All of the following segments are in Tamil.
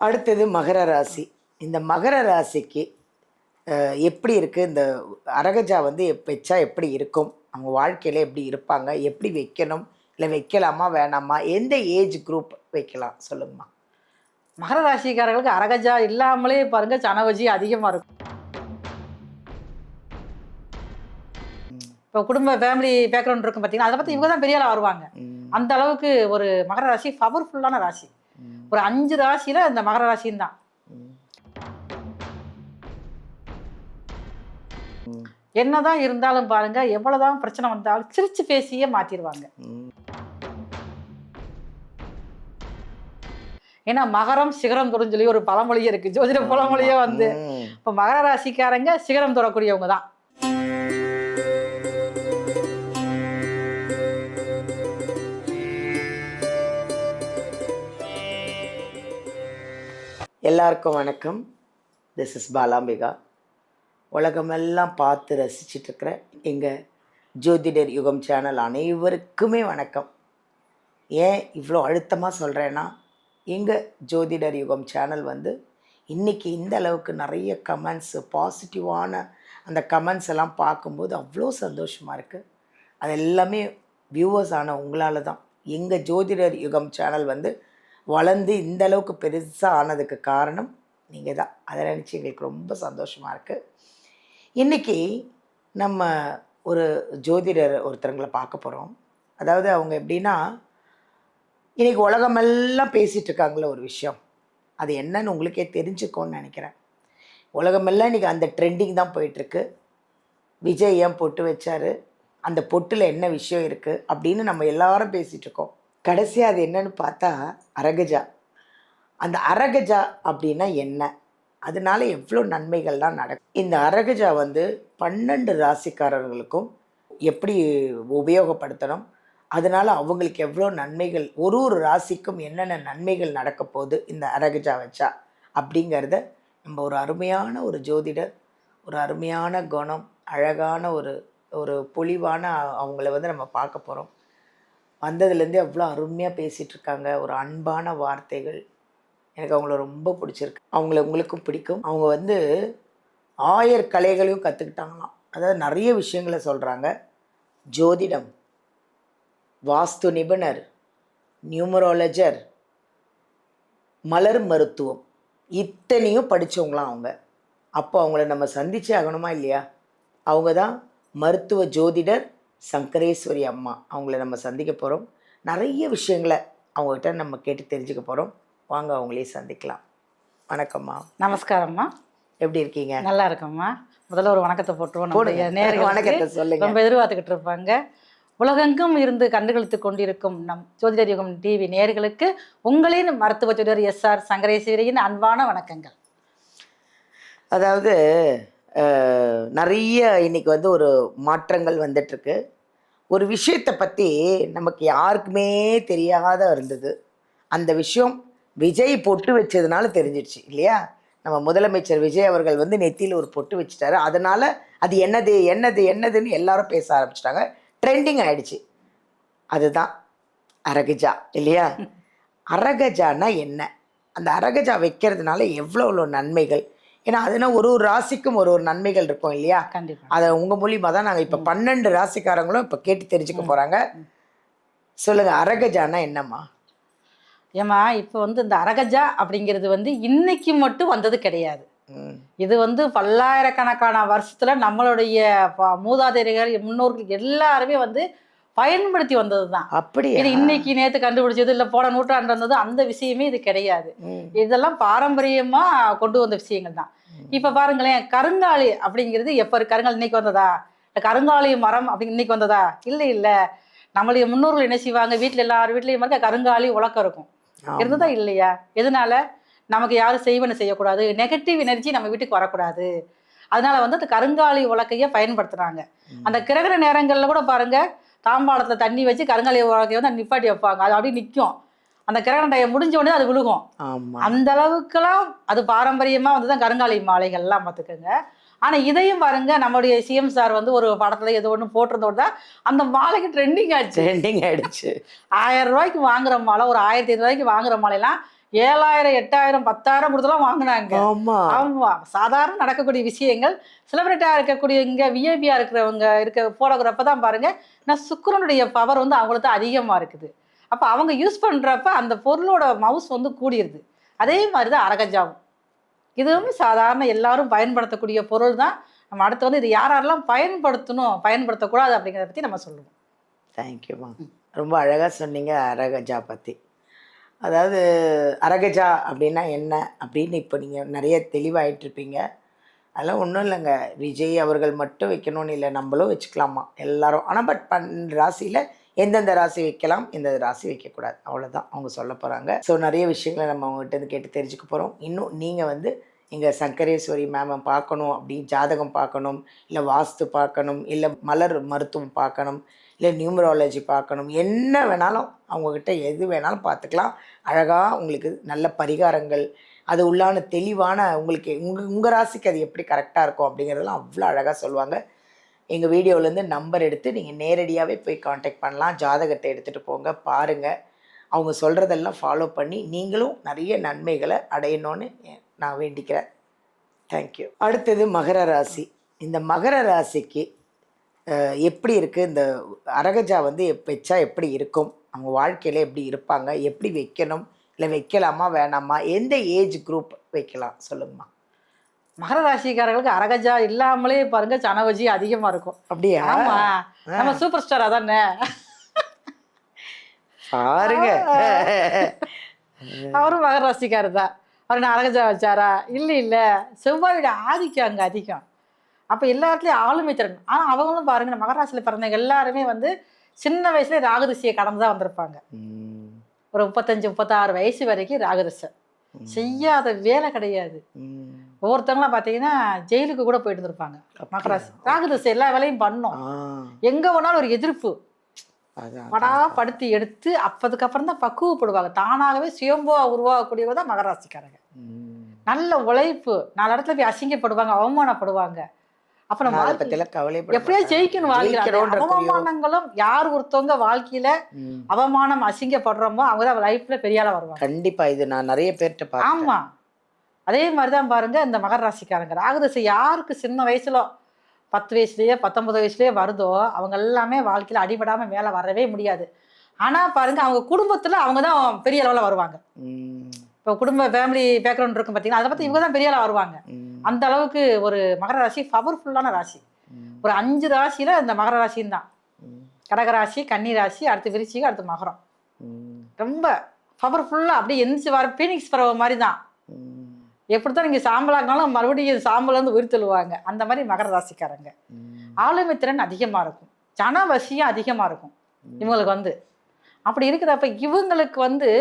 அடுத்தது மகர ராசி. இந்த மகர ராசிக்கு எப்படி இருக்குது இந்த அரகஜா வந்து வச்சா எப்படி இருக்கும், அவங்க வாழ்க்கையில் எப்படி இருப்பாங்க, எப்படி வைக்கணும், இல்லை வைக்கலாமா வேணாமா, எந்த ஏஜ் குரூப் வைக்கலாம் சொல்லுங்கம்மா. மகர ராசிக்காரர்களுக்கு அரகஜா இல்லாமலே பாருங்க சனவஜி அதிகமாக இருக்கும். இப்போ குடும்ப ஃபேமிலி பேக்ரவுண்ட் இருக்கும் பார்த்தீங்கன்னா, அதை பற்றி இவங்க தான் பெரிய ஆளாக வருவாங்க. அந்த அளவுக்கு ஒரு மகர ராசி பவர்ஃபுல்லான ராசி. ஒரு 5 ராசியில் இந்த மகர ராசியும் தான். என்னதான் இருந்தாலும் பாருங்க, எவ்வளவுதான் பிரச்சனை வந்தாலும் சிரிச்சு பேசியே மாத்திடுவாங்க. ஏன்னா மகரம் சிகரம் தொடும் சொல்லி ஒரு பழமொழியே இருக்கு, ஜோதிட பழமொழியே வந்து. இப்ப மகர ராசிக்காரங்க சிகரம் தொடக்கூடியவங்க தான். எல்லாருக்கும் வணக்கம். This is Balambika. உலகமெல்லாம் பார்த்து ரசிச்சிட்ருக்கிற எங்கள் ஜோதிடர் யுகம் சேனல் அனைவருக்குமே வணக்கம். ஏன் இவ்வளோ அழுத்தமாக சொல்கிறேன்னா, எங்கள் ஜோதிடர் யுகம் சேனல் வந்து இன்றைக்கி இந்த அளவுக்கு நிறைய கமெண்ட்ஸு, பாசிட்டிவான அந்த கமெண்ட்ஸ் எல்லாம் பார்க்கும்போது அவ்வளோ சந்தோஷமாக இருக்குது. அது எல்லாமே வியூவர்ஸ் ஆன உங்களால் தான். எங்கள் ஜோதிடர் யுகம் சேனல் வந்து வளர்ந்து இந்த அளவுக்கு பெருசாக ஆனதுக்கு காரணம் நீங்கள் தான். அதை நினச்சி எங்களுக்கு ரொம்ப சந்தோஷமாக இருக்குது. இன்றைக்கி நம்ம ஒரு ஜோதிடர் ஒருத்தருங்களை பார்க்க போகிறோம். அதாவது அவங்க எப்படின்னா, இன்றைக்கி உலகமெல்லாம் பேசிகிட்டு இருக்காங்களே ஒரு விஷயம், அது என்னன்னு உங்களுக்கே தெரிஞ்சுக்கோன்னு நினைக்கிறேன். உலகமெல்லாம் இன்றைக்கி அந்த ட்ரெண்டிங் தான் போயிட்டுருக்கு. விஜய் ஏன் பொட்டு வச்சார், அந்த பொட்டில் என்ன விஷயம் இருக்குது அப்படின்னு நம்ம எல்லாரும் பேசிகிட்ருக்கோம். கடைசியாக அது என்னன்னு பார்த்தா அரகஜா. அந்த அரகஜா அப்படின்னா என்ன, அதனால எவ்வளோ நன்மைகள்லாம் நடக்கும். இந்த அரகஜா வந்து 12 ராசிக்காரர்களுக்கும் எப்படி உபயோகப்படுத்தணும், அதனால் அவங்களுக்கு எவ்வளோ நன்மைகள், ஒரு ஒரு ராசிக்கும் என்னென்ன நன்மைகள் நடக்க போகுது இந்த அரகஜா வச்சா அப்படிங்கிறத நம்ம ஒரு அருமையான ஒரு ஜோதிடர், ஒரு அருமையான குணம், அழகான ஒரு ஒரு பொலிவான அவங்கள வந்து நம்ம பார்க்க போகிறோம். வந்ததுலேருந்தே அவ்வளோ அருமையாக பேசிகிட்ருக்காங்க, ஒரு அன்பான வார்த்தைகள். எனக்கு அவங்கள ரொம்ப பிடிச்சிருக்கு. அவங்கள உங்களுக்கும் பிடிக்கும். அவங்க வந்து 1000 கலைகளையும் கற்றுக்கிட்டாங்களாம். அதாவது நிறைய விஷயங்களை சொல்கிறாங்க. ஜோதிடம், வாஸ்து நிபுணர், நியூமராலஜர், மலர் மருத்துவம், இத்தனையும் படித்தவங்களாம் அவங்க. அப்போ அவங்கள நம்ம சந்திச்சே ஆகணுமா இல்லையா? அவங்க தான் மருத்துவ ஜோதிடர் சங்கரேஸ்வரி அம்மா. அவங்கள நம்ம சந்திக்க போகிறோம். நிறைய விஷயங்களை அவங்ககிட்ட நம்ம கேட்டு தெரிஞ்சுக்க போகிறோம். வாங்க அவங்களே சந்திக்கலாம். வணக்கம்மா. நமஸ்காரம்மா. எப்படி இருக்கீங்க? நல்லா இருக்கம்மா. முதல்ல ஒரு வணக்கத்தை போட்டுருவோம். வணக்கத்தை சொல்லுங்க. ரொம்ப எதிர்பார்த்துக்கிட்டு இருப்பாங்க. உலகெங்கும் இருந்து கண்டுகளித்து கொண்டிருக்கும் நம் ஜோதிடர் யுகம் டிவி நேயர்களுக்கு உங்களின் மருத்துவ ஜோதிடர் SR சங்கரேஸ்வரியின் அன்பான வணக்கங்கள். அதாவது நிறைய இன்னைக்கு வந்து ஒரு மாற்றங்கள் வந்துட்டுருக்கு. ஒரு விஷயத்தை பற்றி நமக்கு யாருக்குமே தெரியாத இருந்தது. அந்த விஷயம் விஜய் பொட்டு வச்சதுனால தெரிஞ்சிடுச்சு இல்லையா? நம்ம முதலமைச்சர் விஜய் அவர்கள் வந்து நெத்தியில் ஒரு பொட்டு வச்சுட்டாரு. அதனால் அது என்னது என்னது என்னதுன்னு எல்லாரும் பேச ஆரம்பிச்சிட்டாங்க. ட்ரெண்டிங் ஆகிடுச்சு. அதுதான் அரகஜா இல்லையா? அரகஜானா என்ன, அந்த அரகஜா வைக்கிறதுனால எவ்வளோ நன்மைகள், ஏன்னா அதுனா ஒரு ஒரு ராசிக்கும் ஒரு ஒரு நன்மைகள் இருக்கும் இல்லையா? கண்டிப்பா. அதை உங்கள் மூலியமாக தான் நாங்கள் இப்போ 12 ராசிக்காரங்களும் இப்போ கேட்டு தெரிஞ்சுக்க போகிறாங்க. சொல்லுங்கள், அரகஜானா என்னம்மா? ஏம்மா, இப்போ வந்து இந்த அரகஜா அப்படிங்கிறது வந்து இன்னைக்கு மட்டும் வந்தது கிடையாது. இது வந்து பல்லாயிரக்கணக்கான வருஷத்துல நம்மளுடைய மூதாதையர்கள், முன்னோர்கள் எல்லாருமே வந்து பயன்படுத்தி வந்தது தான். அப்படி இது இன்னைக்கு நேற்று கண்டுபிடிச்சது இல்லை, போன நூற்றாண்டு வந்தது அந்த விஷயமே இது கிடையாது. இதெல்லாம் பாரம்பரியமா கொண்டு வந்த விஷயங்கள் தான். இப்ப பாருங்களேன், கருங்காலி அப்படிங்கிறது எப்ப கருங்காலி இன்னைக்கு வந்ததா, கருங்காலி மரம் அப்படி இன்னைக்கு வந்ததா? இல்லை இல்லை. நம்மளுடைய முன்னோர்கள் என்ன செய்வாங்க, வீட்டுல எல்லாரும் வீட்லயும் இருக்க கருங்காலி உலக்கம் இருக்கும். இருந்ததா இல்லையா? எதனால? நமக்கு யாரும் செய்வன செய்யக்கூடாது, நெகட்டிவ் எனர்ஜி நம்ம வீட்டுக்கு வரக்கூடாது. அதனால வந்து அந்த கருங்காலி உலக்கைய பயன்படுத்துறாங்க. அந்த கிரகண நேரங்கள்ல கூட பாருங்க, தாம்பாளத்துல தண்ணி வச்சு கருங்காலி உலக்கைய வந்து நிப்பாட்டி வைப்பாங்க. அது அப்படியே நிற்கும். அந்த கிரகண டைம் முடிஞ்ச உடனே அது விழுகும். அந்த அளவுக்குலாம் அது பாரம்பரியமா வந்துதான் கருங்காலி மாலைகள்லாம் பார்த்துக்கோங்க. ஆனா இதையும் பாருங்க, நம்மளுடைய CM சார் வந்து ஒரு படத்துல ஏதோ ஒன்று போட்டிருந்தோட தான் அந்த மாலைக்கு ட்ரெண்டிங் ஆயிடுச்சு. 1000 ரூபாய்க்கு வாங்குற மாலை, ஒரு 1500 ரூபாய்க்கு வாங்குற மாலையெல்லாம் 7,000 8,000 10,000 கொடுத்துலாம் வாங்கினாங்க. ஆமா. ஆமா, சாதாரண நடக்கக்கூடிய விஷயங்கள் செலிபிரிட்டியா இருக்கக்கூடிய இங்க விஐபியா இருக்கிறவங்க போடograph தான் பாருங்க, நான் சுக்கிரனுடைய பவர் வந்து அவங்களுக்கு அதிகமா இருக்குது. அப்ப அவங்க யூஸ் பண்றப்ப அந்த பொருளோட மவுஸ் வந்து கூடிருது. அதே மாதிரி தான் அரகஜாவும். இதுவுமே சாதாரண எல்லாரும் பயன்படுத்தக்கூடிய பொருள் தான். நம்ம அடுத்து வந்து இது யாரெல்லாம் பயன்படுத்தணும், பயன்படுத்தக்கூடாது அப்படிங்கிறத பத்தி நம்ம சொல்லுவோம். தேங்க்யூம்மா. ரொம்ப அழகாக சொன்னீங்க அரகஜா பற்றி. அதாவது அரகஜா அப்படின்னா என்ன அப்படின்னு இப்போ நீங்கள் நிறைய தெளிவாயிட்டிருப்பீங்க. அதெல்லாம் ஒன்றும் இல்லைங்க, விஜய் அவர்கள் மட்டும் வைக்கணும்னு இல்லை, நம்மளும் வச்சுக்கலாமா எல்லாரும். ஆனால் பட் ராசியில் எந்தெந்த ராசி வைக்கலாம், எந்தெந்த ராசி வைக்கக்கூடாது, அவ்வளோதான் அவங்க சொல்ல போகிறாங்க. ஸோ நிறைய விஷயங்களை நம்ம அவங்ககிட்ட கேட்டு தெரிஞ்சுக்க போகிறோம். இன்னும் நீங்கள் வந்து எங்கள் சங்கரேஸ்வரி மேமை பார்க்கணும் அப்படி ஜாதகம் பார்க்கணும், இல்லை வாஸ்து பார்க்கணும், இல்லை மலர் மருத்துவம் பார்க்கணும், இல்லை நியூமராலஜி பார்க்கணும், என்ன வேணாலும் அவங்கக்கிட்ட எது வேணாலும் பார்த்துக்கலாம். அழகாக உங்களுக்கு நல்ல பரிகாரங்கள், அது உள்ளான தெளிவான உங்களுக்கு உங்கள் ராசிக்கு அது எப்படி கரெக்டாக இருக்கும் அப்படிங்கிறதெல்லாம் அவ்வளோ அழகாக சொல்லுவாங்க. எங்கள் வீடியோவிலேருந்து நம்பர் எடுத்து நீங்கள் நேரடியாகவே போய் காண்டாக்ட் பண்ணலாம். ஜாதகத்தை எடுத்துகிட்டு போங்க, பாருங்கள். அவங்க சொல்கிறதெல்லாம் ஃபாலோ பண்ணி நீங்களும் நிறைய நன்மைகளை அடையணும்னு நான் வேண்டிக்கிறேன். தேங்க்யூ. அடுத்தது மகர ராசி. இந்த மகர ராசிக்கு எப்படி இருக்குது இந்த அரகஜா வந்து வச்சா எப்படி இருக்கும், அவங்க வாழ்க்கையில் எப்படி இருப்பாங்க, எப்படி வைக்கணும், இல்லை வைக்கலாமா வேணாமா, எந்த ஏஜ் குரூப் வைக்கலாம் சொல்லுங்கம்மா. மகர ராசிக்காரர்களுக்கு அரகஜா இல்லாமலே பாருங்க சனவஜி அதிகமா இருக்கும். அப்படியா? ஆமா, நம்ம சூப்பர் ஸ்டார் அதானே பாருங்க. அவரும் மகர ராசிக்காரர் தான். அவர் நான் அரகஜா வச்சாரா? இல்ல செவ்வாயோட ஆதிக்கம் அங்க அதிகம். அப்ப எல்லா இடத்துலயும் ஆளுமை திறன். ஆனா அவங்களும் பாருங்க, மகர ராசியில பிறந்தவங்க எல்லாருமே வந்து சின்ன வயசுல ராகுதிசையை கடந்துதான் வந்திருப்பாங்க. ஒரு 35-36 வயசு வரைக்கும் ராகுதிசை செய்யாத வேலை கிடையாது. ஒவ்வொருத்தவங்களாம் பார்த்தீங்கன்னா ஜெயிலுக்கு கூட போயிட்டு இருப்பாங்க. மகராசி ராகுதிசை எல்லா வேலையும் பண்ணோம். எங்க வேணாலும் ஒரு எதிர்ப்பு படா படுத்தி எடுத்து அப்பதுக்கப்புறம் தான் பக்குவப்படுவாங்க. தானாகவே சுயம்போ உருவாகக்கூடியவங்க தான் மகராசிக்காரங்க. நல்ல உழைப்பு, 4 இடத்துல போய் அசிங்கப்படுவாங்க, அவமானப்படுவாங்க. அப்ப நம்ம எப்படியா ஜெயிக்கணும் வாழ்க்கையில. அவமானங்களும் யார் ஒருத்தவங்க வாழ்க்கையில அவமானம் அசிங்கப்படுறோமோ அவங்கதான் லைஃப்ல பெரிய ஆளா வருவாங்க. கண்டிப்பா, இது நான் நிறைய பேர்கிட்ட பார்த்தேன். ஆமா, அதே மாதிரிதான் பாருங்க இந்த மகர ராசிக்காரங்க. ராகுதிசை யாருக்கு சின்ன வயசுல 10 வயசுலயே 19 வயசுலயே வருதோ அவங்க எல்லாமே வாழ்க்கையில அடிபடாம மேல வரவே முடியாது. ஆனா பாருங்க அவங்க குடும்பத்துல அவங்கதான் பெரிய அளவுல வருவாங்க. இப்போ குடும்ப ஃபேமிலி பேக்ரவுண்ட் இருக்கும் பார்த்தீங்கன்னா, அதை பற்றி இவங்க தான் பெரிய ஆளாக வருவாங்க. அந்த அளவுக்கு ஒரு மகர ராசி பவர்ஃபுல்லான ராசி. ஒரு 5 ராசியில் இந்த மகர ராசின்னு தான். கடகராசி, கன்னி ராசி, அடுத்து விருச்சிகம், அடுத்து மகரம். ரொம்ப பவர்ஃபுல்லாக அப்படியே எந்திரிச்சு வர பீனிக்ஸ் பறவை மாதிரி தான். எப்படித்தான் நீங்கள் சாம்பலாக்கினாலும் மறுபடியும் சாம்பல் வந்து உயிர் தள்ளுவாங்க. அந்த மாதிரி மகர ராசிக்காரங்க. ஆளுமை திறன் அதிகமாக இருக்கும், ஜனவசியம் அதிகமாக இருக்கும் இவங்களுக்கு வந்து. அப்படி இருக்கிறப்ப இவங்களுக்கு வந்து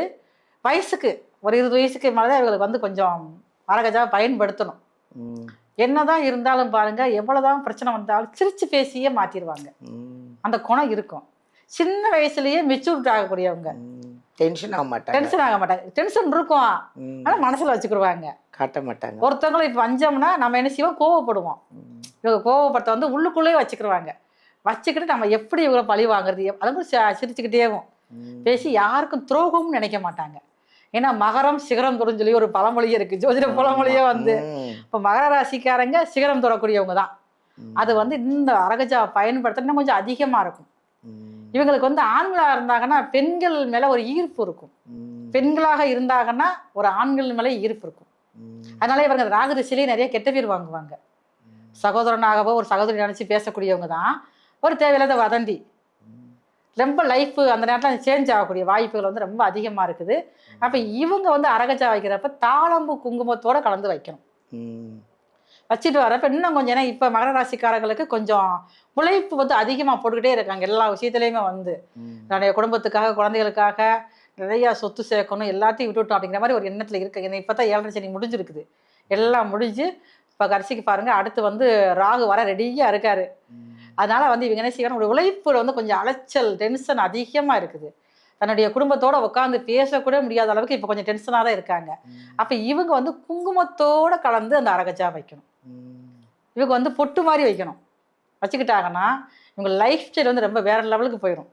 வயசுக்கு ஒரு 20 வயசுக்கு மேலே இவங்களுக்கு வந்து கொஞ்சம் அரகஜா பயன்படுத்தணும். என்னதான் இருந்தாலும் பாருங்க, எவ்வளவுதான் பிரச்சனை வந்தாலும் சிரிச்சு பேசியே மாத்திடுவாங்க. அந்த குணம் இருக்கும். சின்ன வயசுலயே மெச்சூரிட்டி ஆகக்கூடியவங்க. டென்ஷன் ஆக மாட்டாங்க. டென்ஷன் இருக்கும், ஆனா மனசுல வச்சுக்கிடுவாங்க, காட்ட மாட்டாங்க. ஒருத்தவங்களை இப்ப வஞ்சோம்னா நம்ம என்ன செய்வோம், கோவப்படுவோம். இவங்க கோவப்படுத்த வந்து உள்ளுக்குள்ளேயே வச்சுக்கிடுவாங்க. வச்சுக்கிட்டு நம்ம எப்படி இவங்களை பழி வாங்குறது, அதுவும் சிரிச்சுக்கிட்டேவும் பேசி யாருக்கும் துரோகம்னு நினைக்க மாட்டாங்க. ஏன்னா மகரம் சிகரம் தொடும் சொல்லி ஒரு பழமொழியே இருக்கு, ஜோதிட பழமொழியே வந்து. இப்போ மகர ராசிக்காரங்க சிகரம் தொடக்கூடியவங்க தான். அது வந்து இந்த அரகஜா பயன்படுத்த இன்னும் கொஞ்சம் அதிகமா இருக்கும். இவங்களுக்கு வந்து ஆண்களா இருந்தாங்கன்னா பெண்கள் மேல ஒரு ஈர்ப்பு இருக்கும், பெண்களாக இருந்தாங்கன்னா ஒரு ஆண்கள் மேல ஈர்ப்பு இருக்கும். அதனால இவங்க ராகுதிசையிலேயே நிறைய கெட்ட பேர் வாங்குவாங்க. சகோதரனாகவோ ஒரு சகோதரி நினைச்சு பேசக்கூடியவங்க தான். ஒரு தேவையில்லாத வதந்தி, ரொம்ப லைஃப் அந்த நேரத்தில் சேஞ்ச் ஆகக்கூடிய வாய்ப்புகள் வந்து ரொம்ப அதிகமாக இருக்குது. அப்போ இவங்க வந்து அரகஜா வைக்கிறப்ப தாளம்பு குங்குமத்தோடு கலந்து வைக்கணும். வச்சுட்டு வரப்ப இன்னும் கொஞ்சம், ஏன்னா இப்போ மகர ராசிக்காரங்களுக்கு கொஞ்சம் உழைப்பு வந்து அதிகமாக போட்டுக்கிட்டே இருக்காங்க எல்லா விஷயத்துலையுமே வந்து. நிறைய குடும்பத்துக்காக, குழந்தைகளுக்காக நிறையா சொத்து சேர்க்கணும், எல்லாத்தையும் விட்டுவிட்டோம் அப்படிங்கிற மாதிரி ஒரு எண்ணத்தில் இருக்குது. ஏன்னா இப்போ தான் 7.5 சனி முடிஞ்சிருக்குது, எல்லாம் முடிஞ்சு இப்போ கடைசிக்கு பாருங்கள் அடுத்து வந்து ராகு வர ரெடியாக இருக்காரு. அதனால வந்து இவங்க என்ன செய்வாங்க, ஒரு உழைப்புல வந்து கொஞ்சம் அலைச்சல், டென்ஷன் அதிகமாக இருக்குது. தன்னுடைய குடும்பத்தோட உட்காந்து பேசக்கூட முடியாத அளவுக்கு இப்போ கொஞ்சம் டென்ஷனாக தான் இருக்காங்க. அப்போ இவங்க வந்து குங்குமத்தோட கலந்து அந்த அரகஜா வைக்கணும். இவங்க வந்து பொட்டு மாதிரி வைக்கணும். வச்சுக்கிட்டாங்கன்னா இவங்க லைஃப் ஸ்டைல் வந்து ரொம்ப வேற லெவலுக்கு போயிடும்.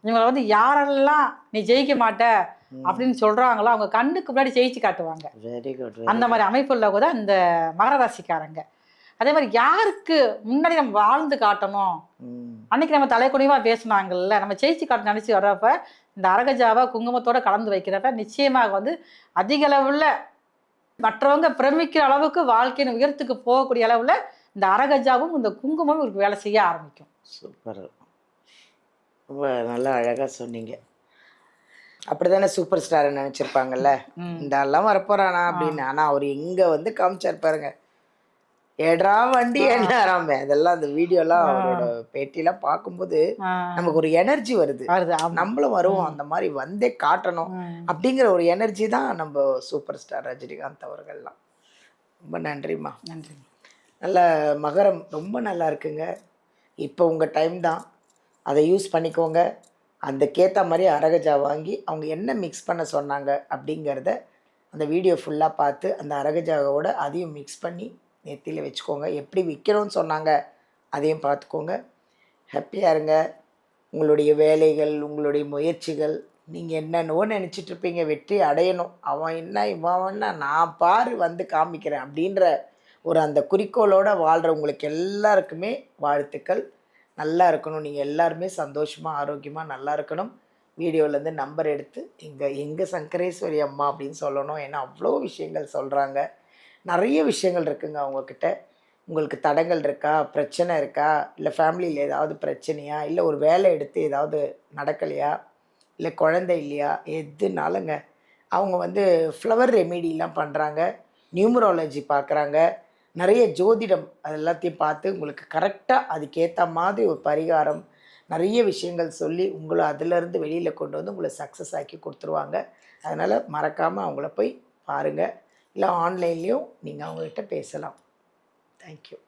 இவங்களை வந்து யாரெல்லாம் நீ ஜெயிக்க மாட்ட, அப்படின்னு சொல்றாங்களோ அவங்க கண்ணுக்கு முன்னாடி ஜெயிச்சு காட்டுவாங்க. Very good. அந்த மாதிரி அமைப்புள்ள கூட இந்த மகர ராசிக்காரங்க. அதே மாதிரி யாருக்கு முன்னாடி நம்ம வாழ்ந்து காட்டணும், அன்னைக்கு நம்ம தலைக்குனிவா பேசினாங்கல்ல, நம்ம ஜெயிச்சு காட்ட நினைச்சு வர்றப்ப இந்த அரகஜாவை குங்குமத்தோட கலந்து வைக்கிறப்ப நிச்சயமாக வந்து அதிக அளவுல மற்றவங்க பிரமிக்கிற அளவுக்கு வாழ்க்கையின் உயரத்துக்கு போகக்கூடிய அளவுல இந்த அரகஜாவும் இந்த குங்குமமும் இவருக்கு வேலை செய்ய ஆரம்பிக்கும். சூப்பர். ரொம்ப நல்லா அழகாக சொன்னீங்க. அப்படிதானே சூப்பர் ஸ்டார் நினச்சிருப்பாங்கல்ல, இந்த எல்லாம் வரப்போறானா அப்படின்னு. ஆனால் அவர் எங்கே வந்து காமிச்சார் பாருங்க, ஏடா வண்டி என்ன ஆராமே. அதெல்லாம் அந்த வீடியோலாம் அவரோட பேட்டியெல்லாம் பார்க்கும்போது நமக்கு ஒரு எனர்ஜி வருது. நம்மளும் வருவோம், அந்த மாதிரி வந்தே காட்டணும் அப்படிங்கிற ஒரு எனர்ஜி தான் நம்ம சூப்பர் ஸ்டார் ரஜினிகாந்த் அவர்கள்லாம். ரொம்ப நன்றிம்மா. நன்றி. நல்ல மகரம் ரொம்ப நல்லா இருக்குங்க. இப்போ உங்கள் டைம் தான், அதை யூஸ் பண்ணிக்கோங்க. அதுக்கேற்ற மாதிரி அரகஜா வாங்கி அவங்க என்ன மிக்ஸ் பண்ண சொன்னாங்க அப்படிங்கிறத அந்த வீடியோ ஃபுல்லாக பார்த்து அந்த அரகஜாவோட அதையும் மிக்ஸ் பண்ணி நெத்தியில் வச்சுக்கோங்க. எப்படி விற்கணும்னு சொன்னாங்க அதையும் பார்த்துக்கோங்க. ஹாப்பியாக இருங்க. உங்களுடைய வேலைகள், உங்களுடைய முயற்சிகள், நீங்கள் என்னென்னவோ நினச்சிட்ருப்பீங்க, வெற்றி அடையணும், அவன் என்ன இவன் என்ன நான் பாரு வந்து காமிக்கிறேன் அப்படின்ற ஒரு அந்த குறிக்கோளோடு வாழ்கிற உங்களுக்கு எல்லாருக்குமே வாழ்த்துக்கள். நல்லா இருக்கணும், நீங்கள் எல்லாருமே சந்தோஷமாக ஆரோக்கியமாக நல்லா இருக்கணும். வீடியோலேருந்து நம்பர் எடுத்து எங்கள் சங்கரேஸ்வரி அம்மா அப்படின்னு சொல்லணும். ஏன்னா அவ்வளோ விஷயங்கள் சொல்கிறாங்க, நிறைய விஷயங்கள் இருக்குங்க அவங்கக்கிட்ட. உங்களுக்கு தடங்கள் இருக்கா, பிரச்சனை இருக்கா, இல்லை ஃபேமிலியில் ஏதாவது பிரச்சனையா, இல்லை ஒரு வேலை எடுத்து ஏதாவது நடக்கலையா, இல்லை குழந்தை இல்லையா, எதுனாலுங்க அவங்க வந்து ஃப்ளவர் ரெமெடிலாம் பண்ணுறாங்க, நியூமராலஜி பார்க்குறாங்க, நிறைய ஜோதிடம் அது எல்லாத்தையும் பார்த்து உங்களுக்கு கரெக்டாக அதுக்கேற்ற மாதிரி ஒரு பரிகாரம் நிறைய விஷயங்கள் சொல்லி உங்களை அதிலேருந்து வெளியில் கொண்டு வந்து உங்களை சக்ஸஸ் ஆக்கி கொடுத்துருவாங்க. அதனால் மறக்காமல் அவங்கள போய் பாருங்கள். இல்லை ஆன்லைன்லேயும் நீங்கள் அவங்ககிட்ட பேசலாம். தேங்க்யூ.